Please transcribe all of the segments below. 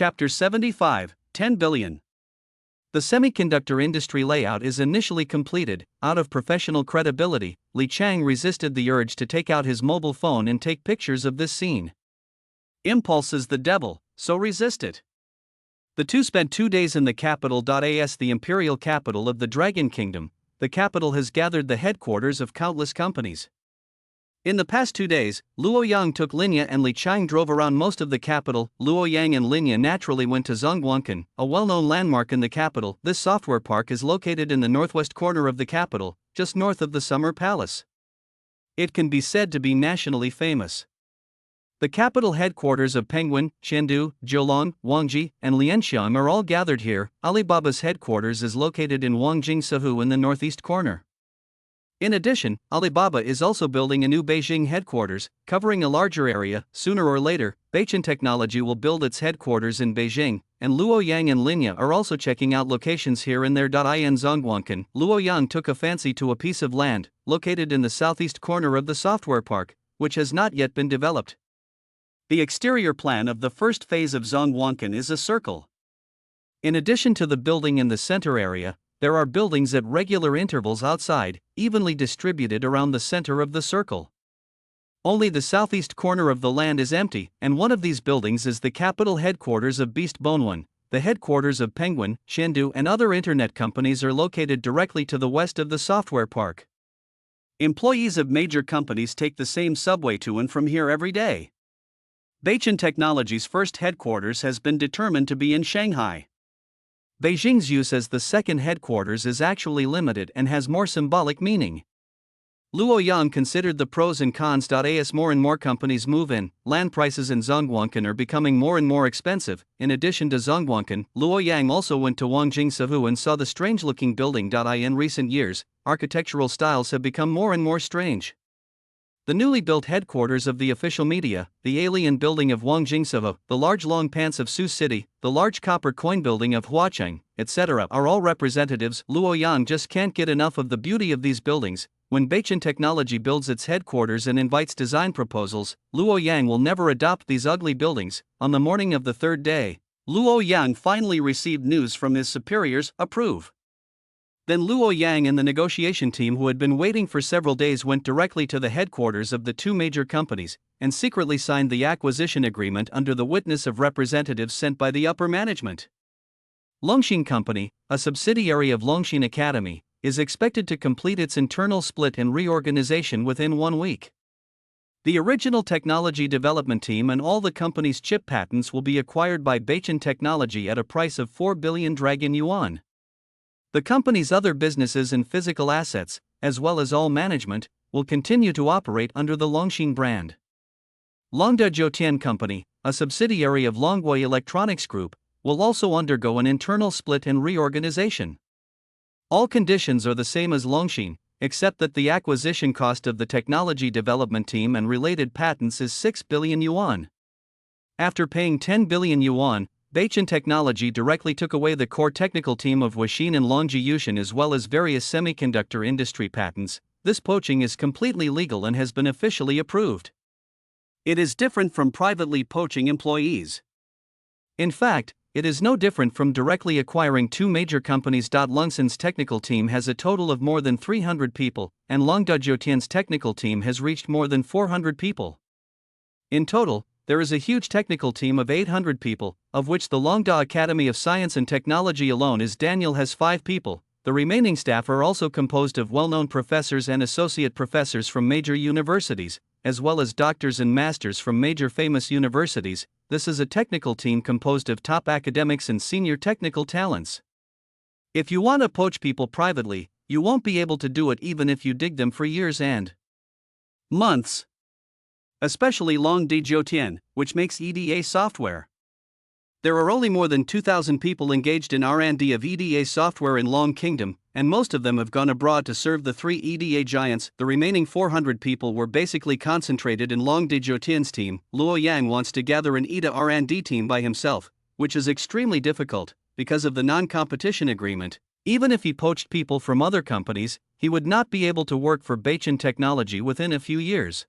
Chapter 75, 10 billion. The semiconductor industry layout is initially completed. Out of professional credibility, Li Chang resisted the urge to take out his mobile phone and take pictures of this scene. Impulse is the devil, so resist it. The two spent 2 days in the capital. As the imperial capital of the Dragon Kingdom, the capital has gathered the headquarters of countless companies. In the past 2 days, Luo Yang took Linya and Li Chang drove around most of the capital. Luo Yang and Linya naturally went to Zhongguancun, a well-known landmark in the capital. This software park is located in the northwest corner of the capital, just north of the Summer Palace. It can be said to be nationally famous. The capital headquarters of Penguin, Chengdu, Jiulong, Guangxi, and Lianxiang are all gathered here. Alibaba's headquarters is located in Wangjing-Sahu in the northeast corner. In addition, Alibaba is also building a new Beijing headquarters, covering a larger area. Sooner or later, Baichen Technology will build its headquarters in Beijing, and Luo Yang and Linya are also checking out locations here and there. In Zhongguancun, Luo Yang took a fancy to a piece of land, located in the southeast corner of the software park, which has not yet been developed. The exterior plan of the first phase of Zhongguancun is a circle. In addition to the building in the center area, there are buildings at regular intervals outside, evenly distributed around the center of the circle. Only the southeast corner of the land is empty, and one of these buildings is the capital headquarters of Beast Bonwan. The headquarters of Penguin, Chengdu, and other internet companies are located directly to the west of the software park. Employees of major companies take the same subway to and from here every day. Baichen Technology's first headquarters has been determined to be in Shanghai. Beijing's use as the second headquarters is actually limited and has more symbolic meaning. Luo Yang considered the pros and cons. As more and more companies move in, land prices in Zhongguancun are becoming more and more expensive. In addition to Zhongguancun, Luo Yang also went to Wangjing-Sahu and saw the strange-looking building. In recent years, architectural styles have become more and more strange. The newly built headquarters of the official media, the alien building of Wangjing-Sahu, the large long pants of Sioux City, the large copper coin building of Huacheng, etc. are all representatives. Luo Yang just can't get enough of the beauty of these buildings. When Baichen Technology builds its headquarters and invites design proposals, Luo Yang will never adopt these ugly buildings. On the morning of the third day, Luo Yang finally received news from his superiors: approve. Then Luo Yang and the negotiation team, who had been waiting for several days, went directly to the headquarters of the two major companies and secretly signed the acquisition agreement under the witness of representatives sent by the upper management. Longxin Company, a subsidiary of Longxin Academy, is expected to complete its internal split and reorganization within 1 week. The original technology development team and all the company's chip patents will be acquired by Baichen Technology at a price of 4 billion Dragon Yuan. The company's other businesses and physical assets, as well as all management, will continue to operate under the Longxin brand. Longda Jiutian Company, a subsidiary of Longwei Electronics Group, will also undergo an internal split and reorganization. All conditions are the same as Longxin, except that the acquisition cost of the technology development team and related patents is 6 billion yuan. After paying 10 billion yuan, Baichen Technology directly took away the core technical team of Huaxin and Longji Yushin as well as various semiconductor industry patents. This poaching is completely legal and has been officially approved. It is different from privately poaching employees. In fact, it is no different from directly acquiring two major companies. Longxin's technical team has a total of more than 300 people, and Longda Jiutian's technical team has reached more than 400 people. In total, there is a huge technical team of 800 people, of which the Longda Academy of Science and Technology alone has 5 people. The remaining staff are also composed of well-known professors and associate professors from major universities, as well as doctors and masters from major famous universities. This is a technical team composed of top academics and senior technical talents. If you want to poach people privately, you won't be able to do it even if you dig them for years and months. Especially Longda Jiutian, which makes EDA software. There are only more than 2,000 people engaged in R&D of EDA software in Long Kingdom, and most of them have gone abroad to serve the 3 EDA giants. The remaining 400 people were basically concentrated in Longda Jiutian's team. Luo Yang wants to gather an EDA R&D team by himself, which is extremely difficult because of the non-competition agreement. Even if he poached people from other companies, he would not be able to work for Baichen Technology within a few years.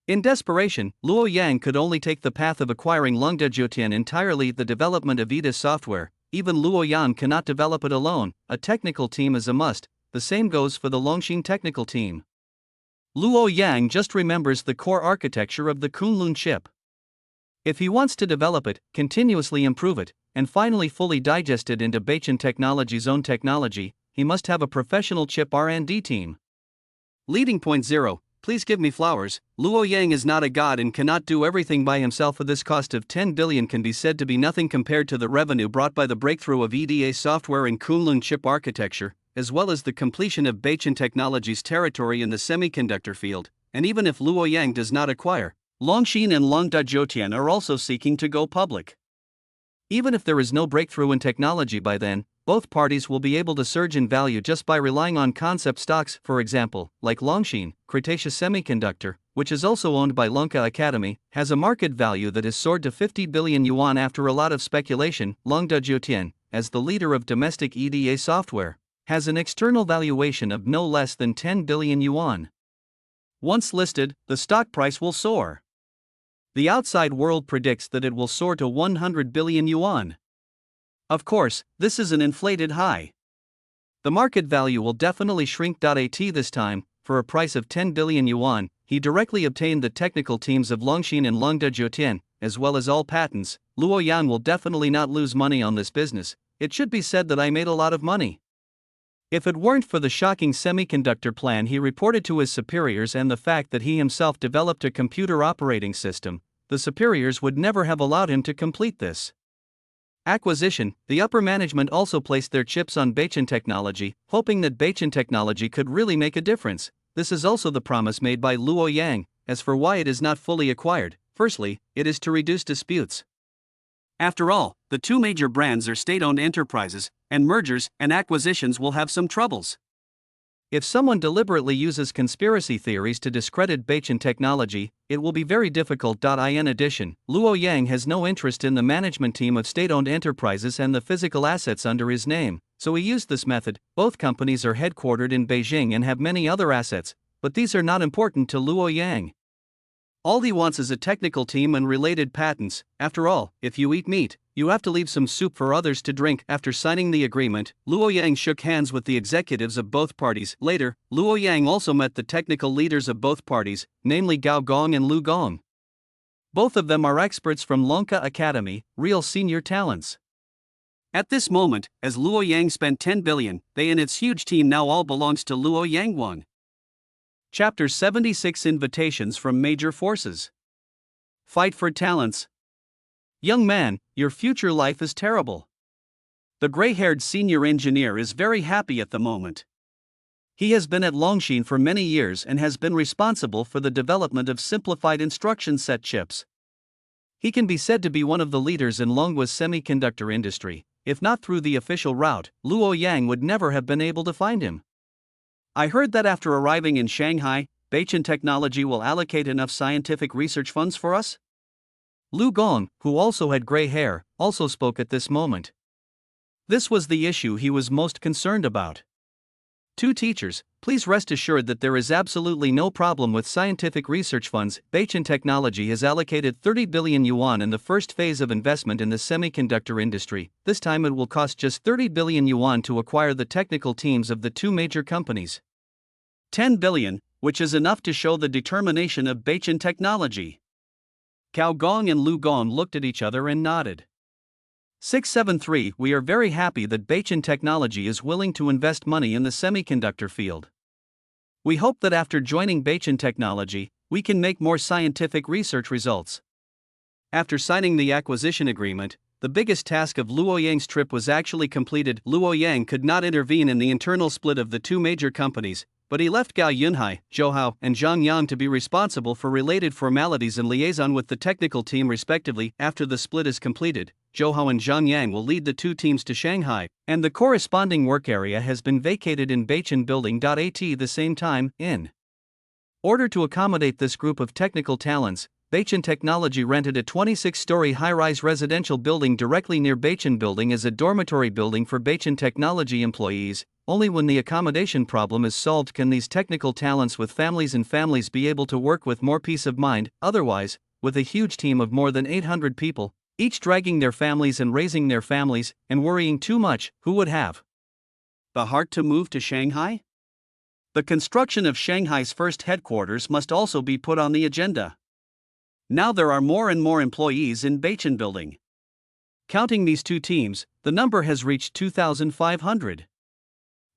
In desperation, Luo Yang could only take the path of acquiring Longda entirely. The development of EDA software, even Luo Yan cannot develop it alone, a technical team is a must. The same goes for the Longxin technical team. Luo Yang just remembers the core architecture of the Kunlun chip. If he wants to develop it, continuously improve it, and finally fully digest it into Beichen Technology's own technology, he must have a professional chip R&D team. Leading point 0. Please give me flowers. Luo Yang is not a god and cannot do everything by himself. For this cost of 10 billion can be said to be nothing compared to the revenue brought by the breakthrough of EDA software in Kunlun chip architecture, as well as the completion of Beichen Technology's territory in the semiconductor field. And even if Luo Yang does not acquire, Longxin and Longda are also seeking to go public. Even if there is no breakthrough in technology by then, both parties will be able to surge in value just by relying on concept stocks. For example, like Longxin, Cretaceous Semiconductor, which is also owned by Lonka Academy, has a market value that has soared to 50 billion yuan after a lot of speculation. Longda, as the leader of domestic EDA software, has an external valuation of no less than 10 billion yuan. Once listed, the stock price will soar. The outside world predicts that it will soar to 100 billion yuan. Of course, this is an inflated high. The market value will definitely shrink. At this time, for a price of 10 billion yuan, he directly obtained the technical teams of Longxin and Longda, as well as all patents. Luo Yan will definitely not lose money on this business. It should be said that I made a lot of money. If it weren't for the shocking semiconductor plan he reported to his superiors and the fact that he himself developed a computer operating system, the superiors would never have allowed him to complete this acquisition. The upper management also placed their chips on Beichen Technology, hoping that Beichen Technology could really make a difference. This is also the promise made by Luo Yang. As for why it is not fully acquired, firstly, it is to reduce disputes. After all, the two major brands are state-owned enterprises, and mergers and acquisitions will have some troubles. If someone deliberately uses conspiracy theories to discredit Beichen Technology, it will be very difficult. In addition, Luo Yang has no interest in the management team of state-owned enterprises and the physical assets under his name, so he used this method. Both companies are headquartered in Beijing and have many other assets, but these are not important to Luo Yang. All he wants is a technical team and related patents. After all, if you eat meat, you have to leave some soup for others to drink. After signing the agreement, Luo Yang shook hands with the executives of both parties. Later, Luo Yang also met the technical leaders of both parties, namely Gao Gong and Lu Gong. Both of them are experts from Lonka Academy, real senior talents. At this moment, as Luo Yang spent 10 billion, they and its huge team now all belongs to Luo Yang 1. Chapter 76 Invitations from Major Forces. Fight for talents. Young man, your future life is terrible. The gray-haired senior engineer is very happy at the moment. He has been at Longxin for many years and has been responsible for the development of simplified instruction set chips. He can be said to be one of the leaders in Longwa's semiconductor industry. If not through the official route, Luo Yang would never have been able to find him. I heard that after arriving in Shanghai, Beichen Technology will allocate enough scientific research funds for us? Lu Gong, who also had gray hair, also spoke at this moment. This was the issue he was most concerned about. Two teachers, please rest assured that there is absolutely no problem with scientific research funds. Beichen Technology has allocated 30 billion yuan in the first phase of investment in the semiconductor industry. This time it will cost just 30 billion yuan to acquire the technical teams of the two major companies. 10 billion, which is enough to show the determination of Beichen Technology. Gao Gong and Lu Gong looked at each other and nodded. 673 We are very happy that Beichen Technology is willing to invest money in the semiconductor field. We hope that after joining Beichen Technology, we can make more scientific research results. After signing the acquisition agreement, the biggest task of Luo Yang's trip was actually completed. Luo Yang could not intervene in the internal split of the two major companies, but he left Gao Yunhai, Zhou Hao, and Zhang Yang to be responsible for related formalities and liaison with the technical team respectively. After the split is completed, Zhou Hao and Zhang Yang will lead the two teams to Shanghai, and the corresponding work area has been vacated in Beichen Building. At the same time, in order to accommodate this group of technical talents, Beichin Technology rented a 26-story high-rise residential building directly near Beichin Building as a dormitory building for Beichin Technology employees. Only when the accommodation problem is solved can these technical talents with families be able to work with more peace of mind. Otherwise, with a huge team of more than 800 people, each dragging their families and raising their families, and worrying too much, who would have the heart to move to Shanghai? The construction of Shanghai's first headquarters must also be put on the agenda. Now there are more and more employees in Beichin Building. Counting these two teams, the number has reached 2,500.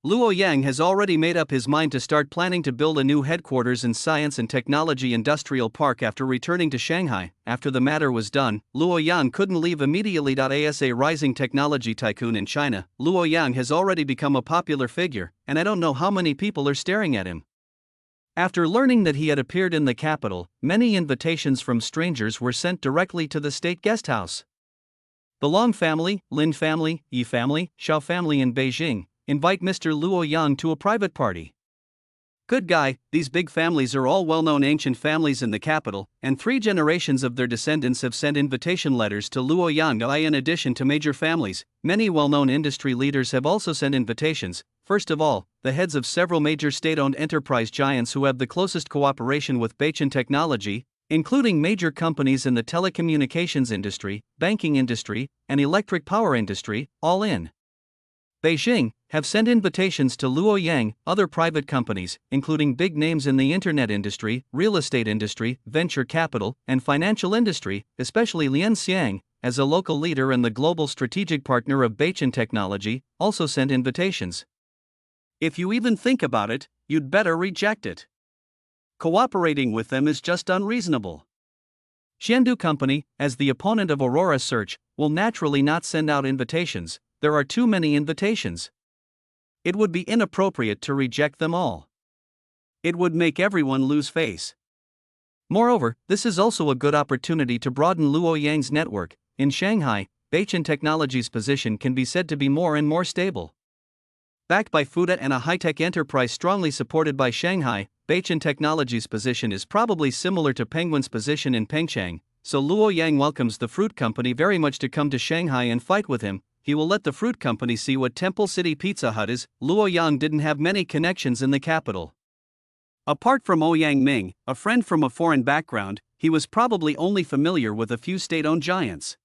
Luo Yang has already made up his mind to start planning to build a new headquarters in Science and Technology Industrial Park after returning to Shanghai. After the matter was done, Luo Yang couldn't leave immediately. As a rising technology tycoon in China, Luo Yang has already become a popular figure, and I don't know how many people are staring at him. After learning that he had appeared in the capital, many invitations from strangers were sent directly to the state guest house. The Long family, Lin family, Yi family, Xiao family in Beijing invite Mr. Luo Yang to a private party. Good guy, these big families are all well-known ancient families in the capital, and 3 generations of their descendants have sent invitation letters to Luo Yang. In addition to major families, many well-known industry leaders have also sent invitations. First of all, the heads of several major state-owned enterprise giants who have the closest cooperation with Beichin Technology, including major companies in the telecommunications industry, banking industry, and electric power industry, all in Beijing, have sent invitations to Luo Yang. Other private companies, including big names in the internet industry, real estate industry, venture capital, and financial industry, especially Lian Xiang, as a local leader and the global strategic partner of Beichin Technology, also sent invitations. If you even think about it, you'd better reject it. Cooperating with them is just unreasonable. Xiandu Company, as the opponent of Aurora Search, will naturally not send out invitations. There are too many invitations. It would be inappropriate to reject them all. It would make everyone lose face. Moreover, this is also a good opportunity to broaden Luo Yang's network. In Shanghai, Beichin Technology's position can be said to be more and more stable. Backed by Fuda and a high-tech enterprise strongly supported by Shanghai, Beichin Technology's position is probably similar to Penguin's position in Pengcheng, so Luo Yang welcomes the fruit company very much to come to Shanghai and fight with him. He will let the fruit company see what Temple City Pizza Hut is. Luo Yang didn't have many connections in the capital. Apart from Ouyang Ming, a friend from a foreign background, he was probably only familiar with a few state-owned giants.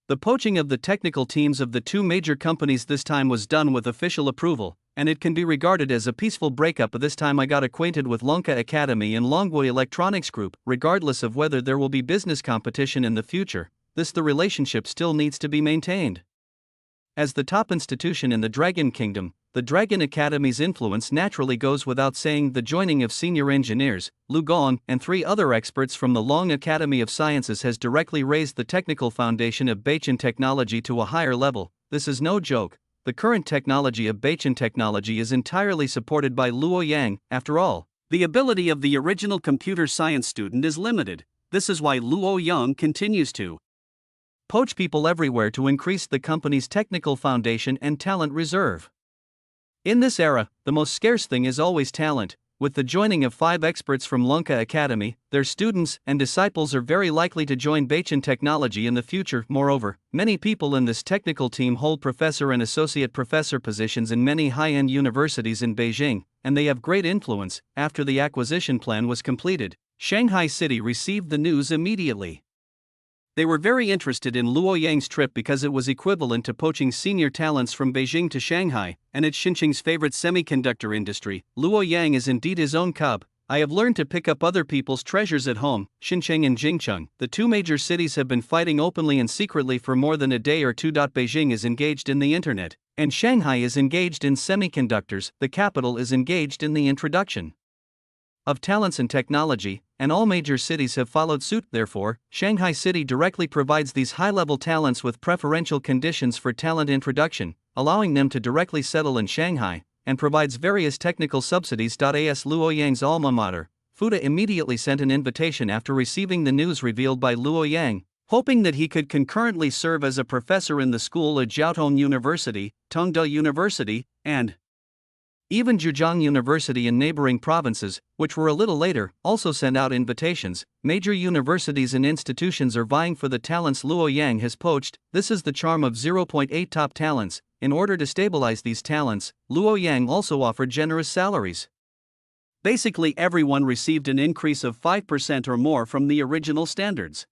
The poaching of the technical teams of the 2 major companies this time was done with official approval, and it can be regarded as a peaceful breakup. This time I got acquainted with Lonka Academy and Longwei Electronics Group. Regardless of whether there will be business competition in the future, the relationship still needs to be maintained. As the top institution in the Dragon Kingdom, the Dragon Academy's influence naturally goes without saying. The joining of senior engineers, Lu Gong, and 3 other experts from the Long Academy of Sciences has directly raised the technical foundation of Beichin Technology to a higher level. This is no joke. The current technology of Beichin Technology is entirely supported by Luo Yang. After all, the ability of the original computer science student is limited. This is why Luo Yang continues to poach people everywhere to increase the company's technical foundation and talent reserve. In this era, the most scarce thing is always talent. With the joining of 5 experts from Lonka Academy, their students and disciples are very likely to join Beichin Technology in the future. Moreover, many people in this technical team hold professor and associate professor positions in many high-end universities in Beijing, and they have great influence. After the acquisition plan was completed, Shanghai City received the news immediately. They were very interested in Luo Yang's trip because it was equivalent to poaching senior talents from Beijing to Shanghai, and it's Xinjiang's favorite semiconductor industry. Luo Yang is indeed his own cub. I have learned to pick up other people's treasures at home. Xinjiang and Jingcheng, the 2 major cities, have been fighting openly and secretly for more than a day or 2. Beijing is engaged in the internet, and Shanghai is engaged in semiconductors. The capital is engaged in the introduction of talents and technology, and all major cities have followed suit. Therefore, Shanghai City directly provides these high-level talents with preferential conditions for talent introduction, allowing them to directly settle in Shanghai, and provides various technical subsidies. As Luo Yang's alma mater, Fuda immediately sent an invitation after receiving the news revealed by Luo Yang, hoping that he could concurrently serve as a professor in the school at Jiaotong University, Tongde University, and Even Zhejiang University and neighboring provinces, which were a little later, also sent out invitations. Major universities and institutions are vying for the talents Luo Yang has poached. This is the charm of 0.8 top talents. In order to stabilize these talents, Luo Yang also offered generous salaries. Basically, everyone received an increase of 5% or more from the original standards.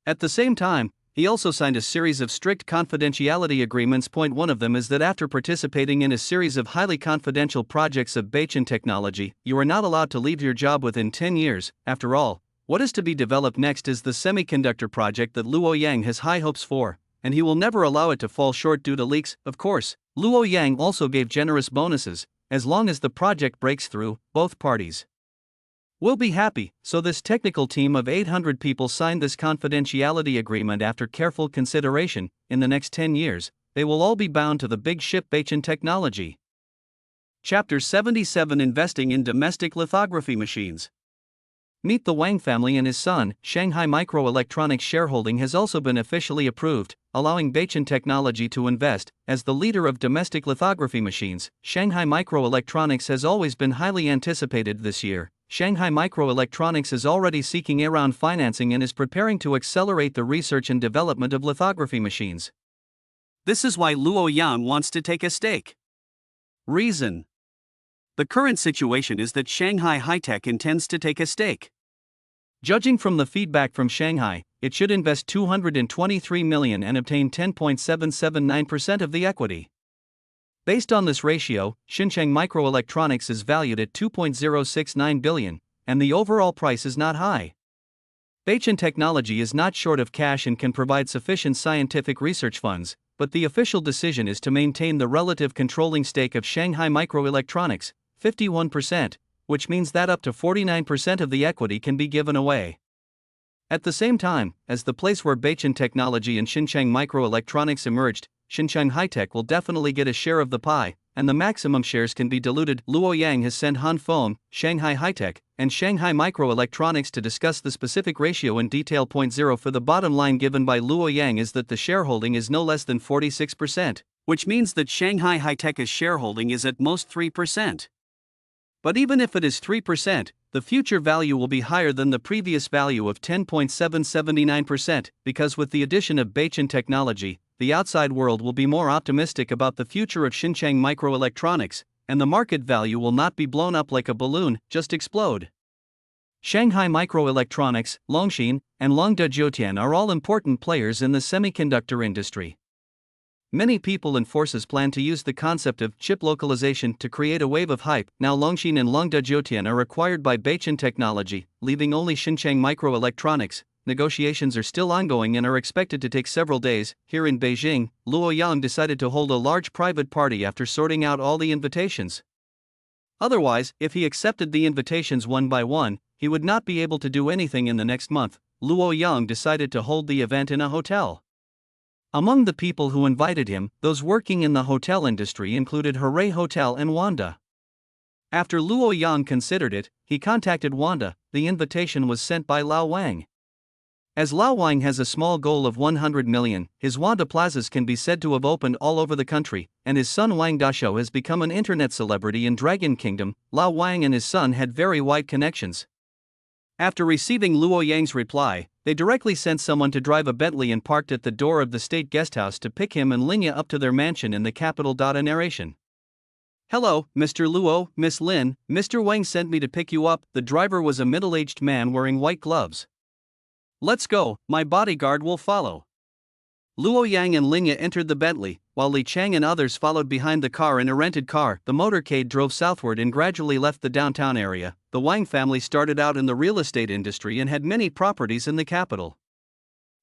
At the same time, he also signed a series of strict confidentiality agreements. One of them is that after participating in a series of highly confidential projects of Beichin technology, you are not allowed to leave your job within 10 years. After all, what is to be developed next is the semiconductor project that Luo Yang has high hopes for, and he will never allow it to fall short due to leaks. Of course, Luo Yang also gave generous bonuses, as long as the project breaks through. Both parties will be happy. So this technical team of 800 people signed this confidentiality agreement after careful consideration. In the next 10 years, they will all be bound to the big ship Beichin technology. Chapter 77: Investing in Domestic Lithography Machines. Meet the Wang family and his son. Shanghai Microelectronics shareholding has also been officially approved, allowing Beichin Technology to invest. As the leader of domestic lithography machines, Shanghai Microelectronics has always been highly anticipated. This year, Shanghai Microelectronics is already seeking A-round financing and is preparing to accelerate the research and development of lithography machines. This is why Luo Yang wants to take a stake. Reason: the current situation is that Shanghai High-Tech intends to take a stake. Judging from the feedback from Shanghai, it should invest 223 million and obtain 10.779% of the equity. Based on this ratio, Xincheng Microelectronics is valued at 2.069 billion, and the overall price is not high. Beichin Technology is not short of cash and can provide sufficient scientific research funds, but the official decision is to maintain the relative controlling stake of Shanghai Microelectronics, 51%, which means that up to 49% of the equity can be given away. At the same time, as the place where Beichin Technology and Xincheng Microelectronics emerged, Xincheng High-Tech will definitely get a share of the pie, and the maximum shares can be diluted. Luo Yang has sent Han Feng, Shanghai High-Tech, and Shanghai Microelectronics to discuss the specific ratio in detail. 0 For the bottom line given by Luo Yang is that the shareholding is no less than 46%, which means that Shanghai High-Tech's shareholding is at most 3%. But even if it is 3%, the future value will be higher than the previous value of 10.779%, because with the addition of Beichin Technology, the outside world will be more optimistic about the future of Xincheng Microelectronics, and the market value will not be blown up like a balloon, just explode. Shanghai Microelectronics, Longxin, and Longda Zhoutian are all important players in the semiconductor industry. Many people and forces plan to use the concept of chip localization to create a wave of hype. Now Longxin and Longda Zhoutian are acquired by Beichin Technology, leaving only Xincheng Microelectronics. Negotiations are still ongoing and are expected to take several days. Here in Beijing, Luo Yang decided to hold a large private party after sorting out all the invitations. Otherwise, if he accepted the invitations one by one, he would not be able to do anything in the next month. Luo Yang decided to hold the event in a hotel. Among the people who invited him, those working in the hotel industry included Hooray Hotel and Wanda. After Luo Yang considered it, he contacted Wanda. The invitation was sent by Lao Wang. As Lao Wang has a small goal of 100 million, his Wanda plazas can be said to have opened all over the country, and his son Wang Dashou has become an internet celebrity in Dragon Kingdom. Lao Wang and his son had very wide connections. After receiving Luo Yang's reply, they directly sent someone to drive a Bentley and parked at the door of the state guesthouse to pick him and Linya up to their mansion in the capital. A narration. Hello, Mr. Luo, Miss Lin, Mr. Wang sent me to pick you up. The driver was a middle-aged man wearing white gloves. Let's go, my bodyguard will follow. Luo Yang and Linya entered the Bentley, while Li Chang and others followed behind the car in a rented car. The motorcade drove southward and gradually left the downtown area. The Wang family started out in the real estate industry and had many properties in the capital.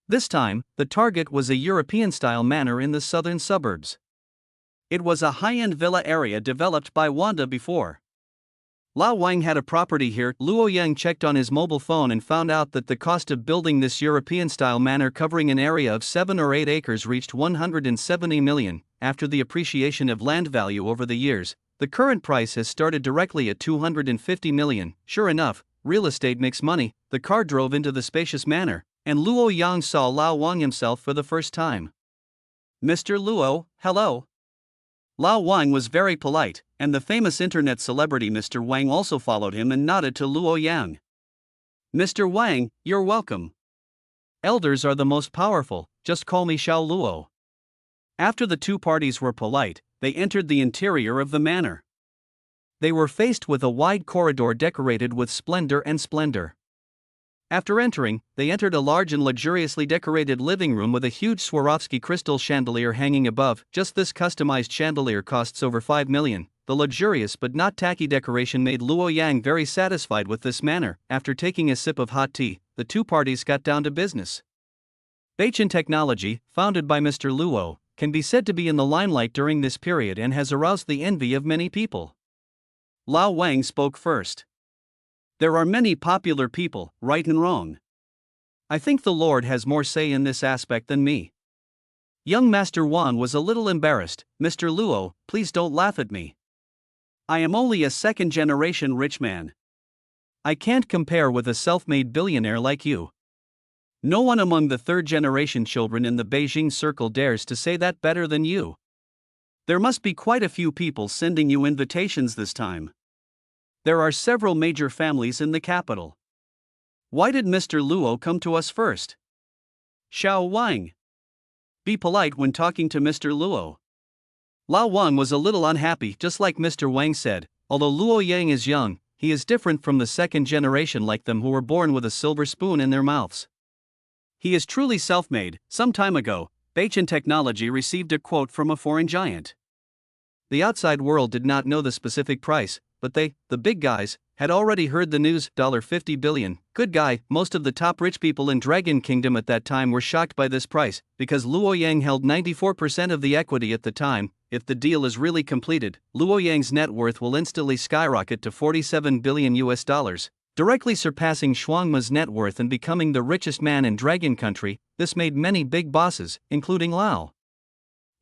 This time, the target was a European-style manor in the southern suburbs. It was a high-end villa area developed by Wanda before. Lao Wang had a property here. Luo Yang checked on his mobile phone and found out that the cost of building this European-style manor covering an area of 7 or 8 acres reached 170 million. After the appreciation of land value over the years, the current price has started directly at 250 million. Sure enough, real estate makes money. The car drove into the spacious manor, and Luo Yang saw Lao Wang himself for the first time. Mr. Luo, hello. Lao Wang was very polite, and the famous internet celebrity Mr. Wang also followed him and nodded to Luo Yang. "Mr. Wang, you're welcome. Elders are the most powerful, just call me Xiao Luo." After the two parties were polite, they entered the interior of the manor. They were faced with a wide corridor decorated with splendor. After entering, they entered a large and luxuriously decorated living room with a huge Swarovski crystal chandelier hanging above. Just this customized chandelier costs over 5 million. The luxurious but not tacky decoration made Luo Yang very satisfied with this manor. After taking a sip of hot tea, the two parties got down to business. Beichin Technology, founded by Mr. Luo, can be said to be in the limelight during this period and has aroused the envy of many people. Lao Wang spoke first. "There are many popular people, right and wrong. I think the Lord has more say in this aspect than me." Young Master Wan was a little embarrassed. "Mr. Luo, please don't laugh at me. I am only a second-generation rich man. I can't compare with a self-made billionaire like you. No one among the third-generation children in the Beijing circle dares to say that better than you. There must be quite a few people sending you invitations this time. There are several major families in the capital. Why did Mr. Luo come to us first?" Xiao Wang. Be polite when talking to Mr. Luo. Lao Wang was a little unhappy, just like Mr. Wang said. Although Luo Yang is young, he is different from the second generation like them who were born with a silver spoon in their mouths. He is truly self-made. Some time ago, Beichin Technology received a quote from a foreign giant. The outside world did not know the specific price, but they, the big guys, had already heard the news. $50 billion. Good guy. Most of the top rich people in Dragon Kingdom at that time were shocked by this price, because Luo Yang held 94% of the equity at the time. If the deal is really completed, Luo Yang's net worth will instantly skyrocket to $47 billion, directly surpassing Shuangma's net worth and becoming the richest man in Dragon Country. This made many big bosses, including Lao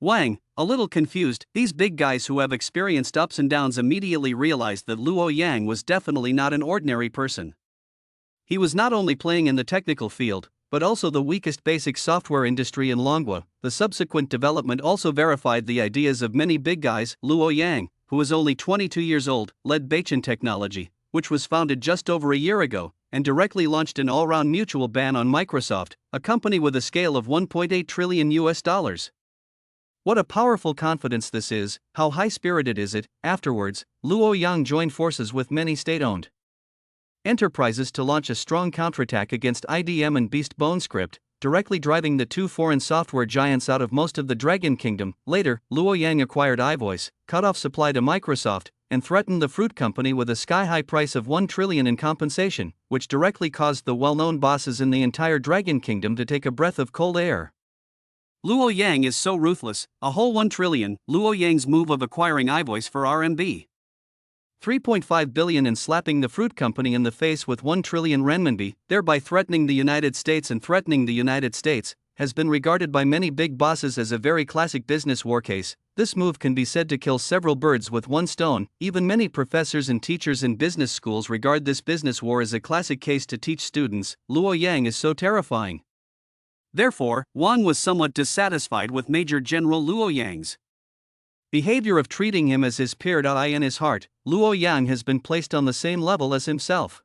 Wang, a little confused. These big guys who have experienced ups and downs immediately realized that Luo Yang was definitely not an ordinary person. He was not only playing in the technical field, but also the weakest basic software industry in Longwa. The subsequent development also verified the ideas of many big guys. Luo Yang, who was only 22 years old, led Beichin Technology, which was founded just over a year ago, and directly launched an all-round mutual ban on Microsoft, a company with a scale of $1.8 trillion. What a powerful confidence this is. How high-spirited is it? Afterwards, Luo Yang joined forces with many state-owned enterprises to launch a strong counterattack against IDM and Beast Bone Script, directly driving the two foreign software giants out of most of the Dragon Kingdom. Later, Luo Yang acquired iVoice, cut off supply to Microsoft, and threatened the fruit company with a sky-high price of $1 trillion in compensation, which directly caused the well-known bosses in the entire Dragon Kingdom to take a breath of cold air. Luo Yang is so ruthless, a whole $1 trillion. Luo Yang's move of acquiring iVoice for RMB 3.5 billion and slapping the fruit company in the face with 1 trillion renminbi, thereby threatening the United States has been regarded by many big bosses as a very classic business war case. This move can be said to kill several birds with one stone. Even many professors and teachers in business schools regard this business war as a classic case to teach students. Luo Yang is so terrifying. Therefore, Wang was somewhat dissatisfied with Major General Luo Yang's behavior of treating him as his peer. In his heart, Luo Yang has been placed on the same level as himself.